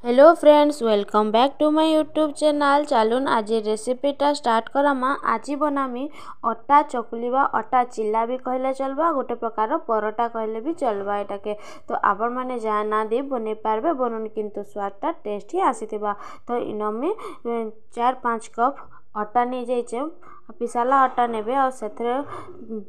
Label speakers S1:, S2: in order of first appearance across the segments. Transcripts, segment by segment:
S1: Hello friends, welcome back to my YouTube channel. चलून आज रेसिपीटा start Karma. आज बनामी अटा चकुली बा अटा चिल्ला भी कहले चलबा, गोटे प्रकार परोटा कहले भी चलबा। एटाके तो आपण माने जहाँ ना दे बने पारबे बनन, किंतु स्वादटा टेस्ट ही आसीथिबा। तो इनमे 4-5 कप अटा नहीं जाइए, पिसाला अटा नेबे और सेथरे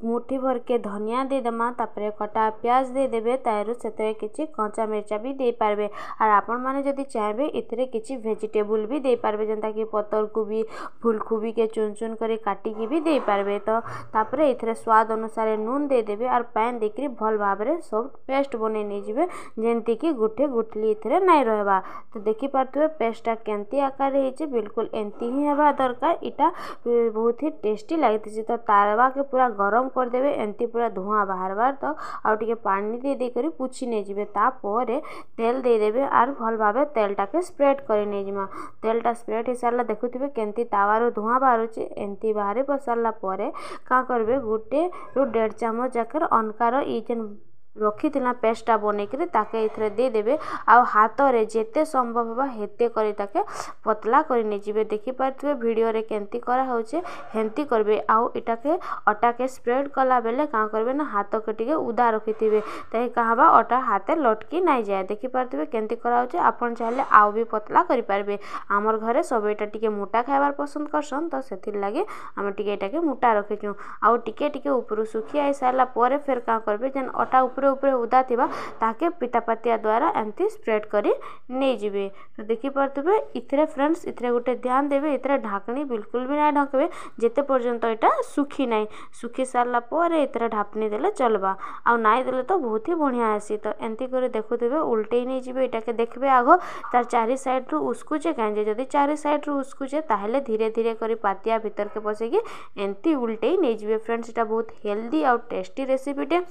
S1: मुठी भर के धनिया दे देमा, तापरे कटा प्याज दे देबे, तारू सेथरे किछि कंचा मिर्चा भी दे पारबे। और आपण माने जदी चाहबे इतरे किछि वेजिटेबल भी दे पारबे, जेंता कि पत्तर कोबी फूलकोबी के चुन चुन करे काटी के भी दे पारबे। तो तापरे इतरे स्वाद अनुसार नून दे देबे और पानी देकरी भल भाबरे सब पेस्ट बने नै जिवे, जेंति कि गुठे गुठली इतरे नै रहबा। तो देखि पारतबे पेस्टटा केंती आकार हेचे, बिल्कुल एंती ही हेबा दरकार। इटा बहुत ही टेस्टी लगती। तो तावा के पूरा गरम कर देबे, एंती पूरा धुआं बाहरबार। तो आउ टिके पानी दे दे करी पुछि नै जिवे, तापरे तेल दे देबे और भल भाबे तेलटा के स्प्रेड करी नै जिमा। तेलटा स्प्रेड हो सारा देखुथिबे केंती तावारो धुआं बाहरुचे, एंती बाहरे बसाला परे का करबे, गुटे रु 1.5 चम्मच जाकर अनकार ई जेन रखिथिला पेस्टटा बनेकरी ताके इथरे दे देबे। आउ हाथरे जेते संभव होबा हेते करी ताके पतला करी नै जिवे। देखि पारथबे वीडियो रे केंती करा होचे, हेंती करबे। आउ इटा के अटा के स्प्रेड कला बेले का करबे ना, हाथ के टिके उदा रखिथिबे, तही कहाबा अटा हाथे लटकी नै जाय। देखि पारथबे केंती करा होचे। आपण चाहले आउ भी पतला करि पारबे। हमर घरे सब एटा टिके मोटा खाइबार पसंद करसन, तो सेथिर लागे हम टिके एटा के मोटा रखिछु। आउ टिके टिके ऊपर सुखी आई सारला परे फेर का करबे, जेन अटा ऊपर उदा थिबा ताके पिठापातिया द्वारा एंती स्प्रेड करी नै जिवे। तो देखि पारथबे इथरे फ्रेंड्स, इथरे गुटे ध्यान देबे, इथरे ढाकनी बिल्कुल भी ना ढकबे जेते पर्यंत एटा सुखी नै। सुखी सारला परे इथरे ढापनी देले चलबा, आ नाइ देले तो बहुत ही बढ़िया आसी। तो एंती करे देखुथिबे उल्टेई नै जिवे। एटा के देखबे आगो तार चारि साइड रु उसकुचे, काजे जदी चारि साइड रु उसकुचे ताहले धीरे धीरे करी पातिया भीतर के पसेगी एंती उल्टेई नै जिवे। फ्रेंड्स, एटा बहुत हेल्दी और टेस्टी रेसिपीटे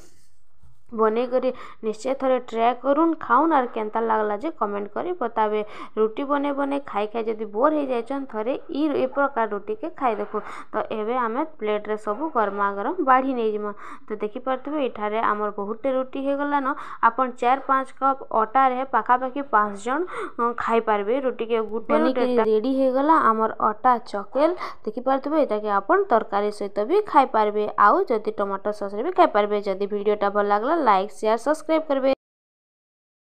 S1: बने करी निश्चय थोड़े ट्राए करूँ, खाऊन और केंता लागला जे कमेंट करी बताबे। रुटी बने बने खाई खाई जदी बोर हो जाइछन, थोड़े ए प्रकार रुटी के खाई देखो। तो एबे आमे प्लेट रे सब गरमा गरम बाढ़ी नै जिमा। तो देखि पारथबे एठारे हमर बहुते रुटी हे गला न। आपण 4-5 कप अटा रे पाखापाखि 5 जन खाई पारबे। रुटी के गुटे रुटी रेडी हे गला हमर अटा चकेल। देखि पारथबे एटा के आपण तरकारी सहित भी खाई पारबे, आउ जदी टमाटर सॉस रे भी खाई पारबे। जदी वीडियोटा भल लागला लाइक शेयर सब्सक्राइब करबे।